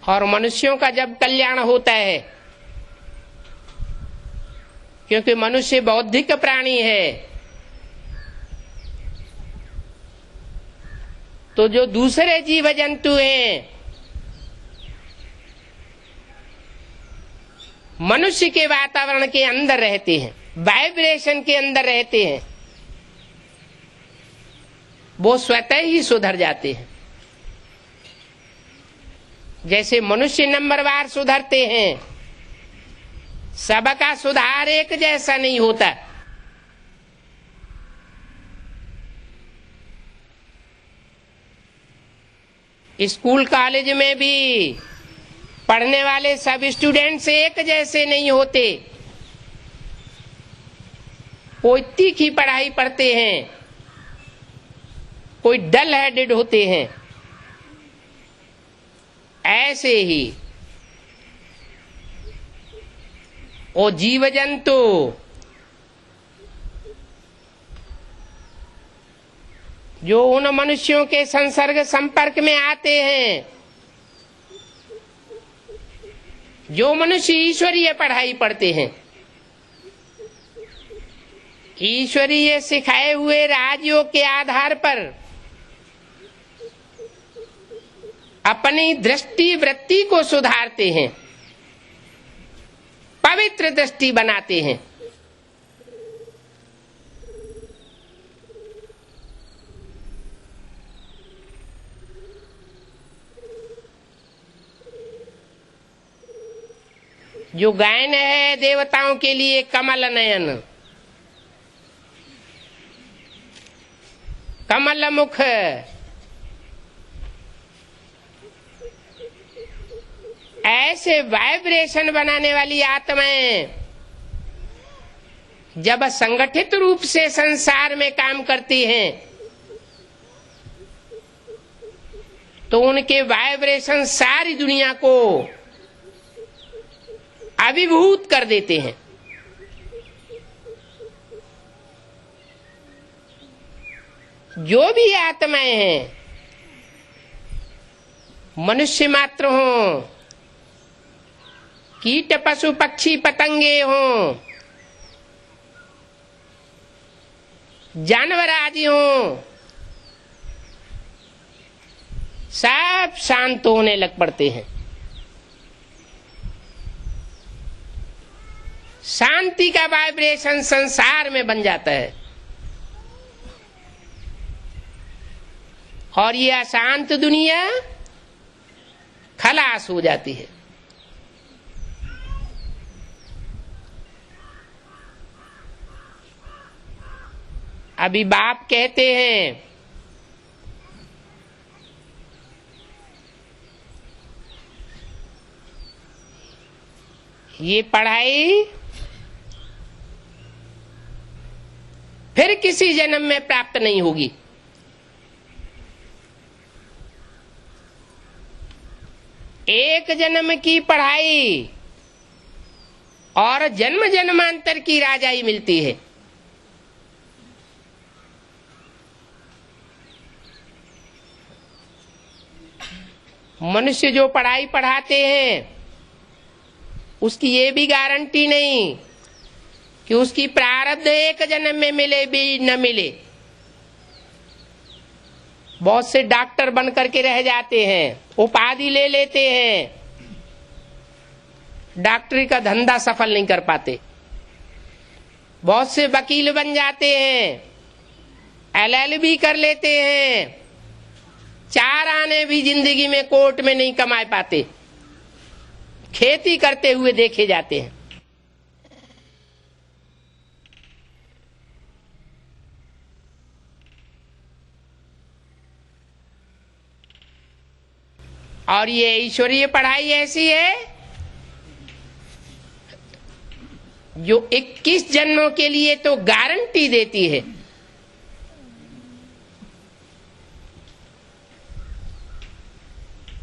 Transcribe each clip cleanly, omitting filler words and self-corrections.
और मनुष्यों का जब कल्याण होता है, क्योंकि मनुष्य बौद्धिक प्राणी है, तो जो दूसरे जीव जंतु हैं मनुष्य के वातावरण के अंदर रहते हैं, वाइब्रेशन के अंदर रहते हैं, वो स्वतः ही सुधर जाते हैं। जैसे मनुष्य नंबरवार सुधरते हैं, सबका सुधार एक जैसा नहीं होता। स्कूल कॉलेज में भी पढ़ने वाले सब स्टूडेंट्स एक जैसे नहीं होते। कोई तीखी पढ़ाई पढ़ते हैं, कोई डल हेडेड होते हैं। ऐसे ही वो जीव जंतु जो उन मनुष्यों के संसर्ग संपर्क में आते हैं, जो मनुष्य ईश्वरीय पढ़ाई पढ़ते हैं, ईश्वरीय सिखाए हुए राजयोग के आधार पर अपनी दृष्टि वृत्ति को सुधारते हैं, पवित्र दृष्टि बनाते हैं। जो गायन है देवताओं के लिए कमल नयन, कमल मुख, ऐसे वाइब्रेशन बनाने वाली आत्माएं जब संगठित रूप से संसार में काम करती हैं तो उनके वाइब्रेशन सारी दुनिया को अभिभूत कर देते हैं। जो भी आत्माएं हैं, मनुष्य मात्र हों, कीट पशु पक्षी पतंगे हों, जानवर आदि हों, सब शांत होने लग पड़ते हैं। शांति का वाइब्रेशन संसार में बन जाता है और ये अशांत दुनिया खलास हो जाती है। अभी बाप कहते हैं ये पढ़ाई फिर किसी जन्म में प्राप्त नहीं होगी। एक जन्म की पढ़ाई और जन्म जन्मांतर की राजाई मिलती है। मनुष्य जो पढ़ाई पढ़ाते हैं उसकी ये भी गारंटी नहीं कि उसकी प्रारब्ध एक जन्म में मिले भी न मिले। बहुत से डॉक्टर बन करके रह जाते हैं, उपाधि ले लेते हैं, डॉक्टरी का धंधा सफल नहीं कर पाते। बहुत से वकील बन जाते हैं, LLB कर लेते हैं, 4 आने भी जिंदगी में कोर्ट में नहीं कमा पाते, खेती करते हुए देखे जाते हैं। और ये ईश्वरीय पढ़ाई ऐसी है जो 21 जन्मों के लिए तो गारंटी देती है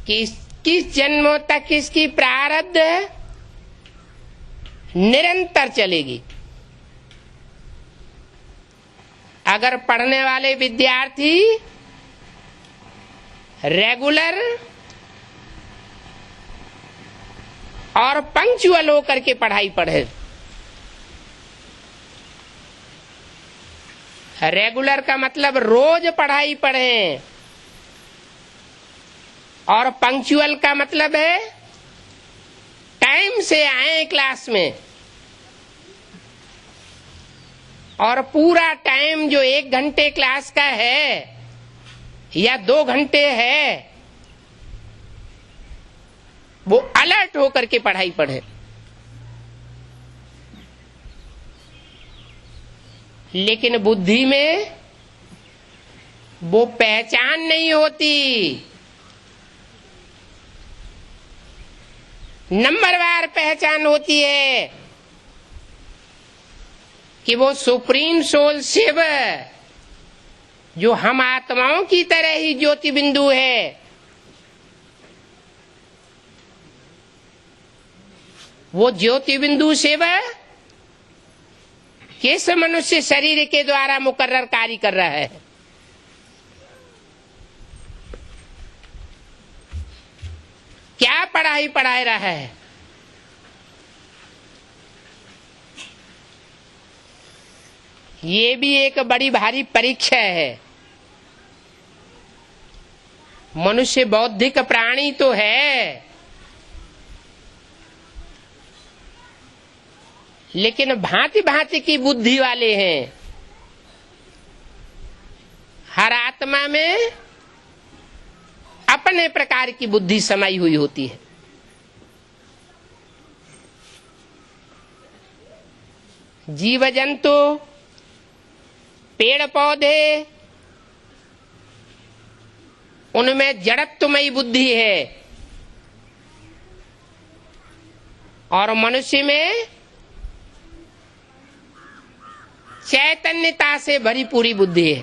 कि 21 जन्मों तक इसकी प्रारब्ध निरंतर चलेगी। अगर पढ़ने वाले विद्यार्थी रेगुलर और पंक्चुअल होकर के पढ़ाई पढ़े। रेगुलर का मतलब रोज पढ़ाई पढ़ें, और पंक्चुअल का मतलब है टाइम से आए क्लास में, और पूरा टाइम जो 1 घंटे क्लास का है या 2 घंटे है वो अलर्ट होकर के पढ़ाई पढ़े। लेकिन बुद्धि में वो पहचान नहीं होती, नंबरवार पहचान होती है कि वो सुप्रीम सोल शिव जो हम आत्माओं की तरह ही ज्योति बिंदु है, वो ज्योति बिंदु शिव किस मनुष्य शरीर के द्वारा मुकर्रर कार्य कर रहा है। क्या पढ़ाई पढ़ा रहा है। ये भी एक बड़ी भारी परीक्षा है। मनुष्य बौद्धिक प्राणी तो है, लेकिन भांति भांति की बुद्धि वाले हैं। हर आत्मा में अपने प्रकार की बुद्धि समाई हुई होती है। जीव जंतु, पेड़ पौधे, उनमें जड़त्वमयी बुद्धि है, और मनुष्य में चैतन्यता से भरी पूरी बुद्धि है।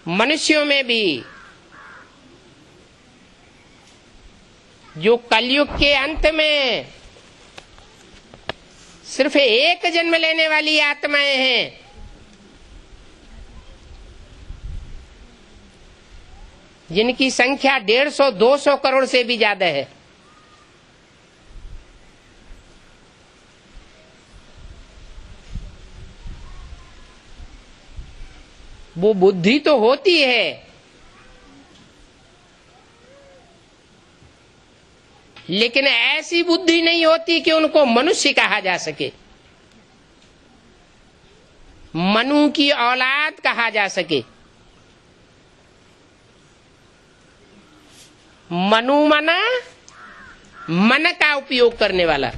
मनुष्यों में भी जो कलयुग के अंत में सिर्फ एक जन्म लेने वाली आत्माएं हैं, जिनकी संख्या 150-200 करोड़ से भी ज्यादा है, वो बुद्धि तो होती है, लेकिन ऐसी बुद्धि नहीं होती कि उनको मनुष्य कहा जा सके, मनु की औलाद कहा जा सके। मनु मना मन का उपयोग करने वाला।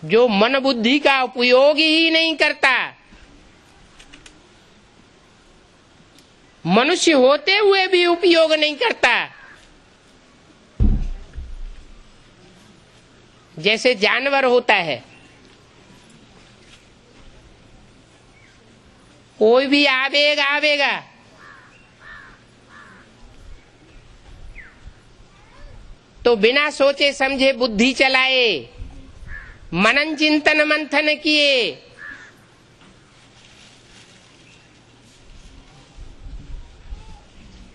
जो मन बुद्धि का उपयोग ही नहीं करता, मनुष्य होते हुए भी उपयोग नहीं करता। जैसे जानवर होता है, कोई भी आवेग आवेगा तो बिना सोचे समझे बुद्धि चलाए, मनन चिंतन मंथन किए,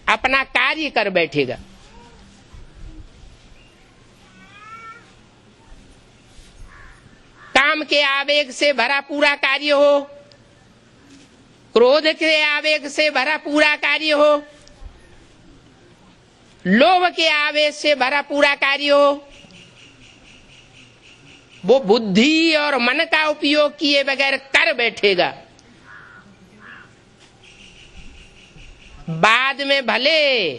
अपना कार्य कर बैठेगा। काम के आवेग से भरा पूरा कार्य हो, क्रोध के आवेग से भरा पूरा कार्य हो, लोभ के आवेग से भरा पूरा कार्य हो, वो बुद्धि और मन का उपयोग किए बगैर कर बैठेगा। बाद में भले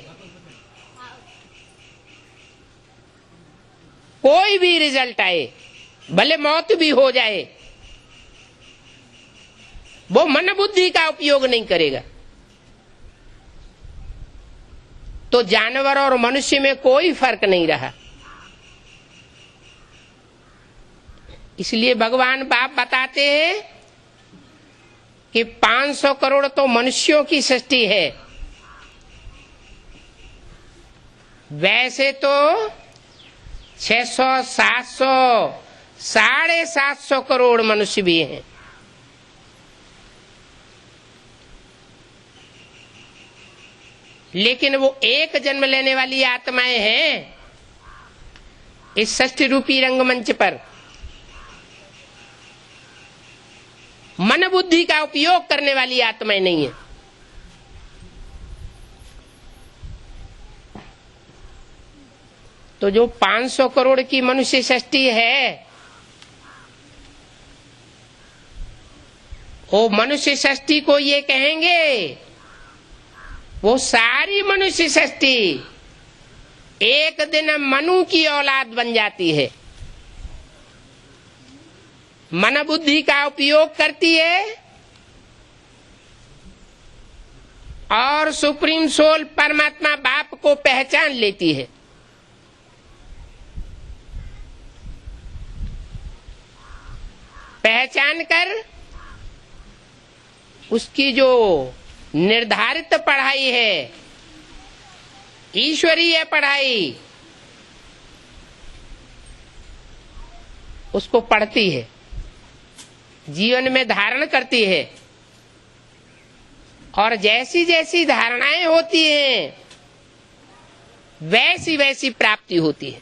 कोई भी रिजल्ट आए, भले मौत भी हो जाए, वो मन बुद्धि का उपयोग नहीं करेगा। तो जानवर और मनुष्य में कोई फर्क नहीं रहा। इसलिए भगवान बाप बताते हैं कि 500 करोड़ तो मनुष्यों की सृष्टि है, वैसे तो 600, 700, 750 करोड़ मनुष्य भी हैं। लेकिन वो एक जन्म लेने वाली आत्माएं हैं इस षष्ठी रूपी रंगमंच पर। मन बुद्धि का उपयोग करने वाली आत्माएं नहीं है। तो जो 500 करोड़ की मनुष्य सृष्टि है, वो मनुष्य सृष्टि को ये कहेंगे, वो सारी मनुष्य सृष्टि एक दिन मनु की औलाद बन जाती है, मन बुद्धि का उपयोग करती है और सुप्रीम सोल परमात्मा बाप को पहचान लेती है। पहचान कर उसकी जो निर्धारित पढ़ाई है, ईश्वरीय पढ़ाई, उसको पढ़ती है, जीवन में धारण करती है, और जैसी जैसी धारणाएं होती हैं वैसी वैसी प्राप्ति होती है।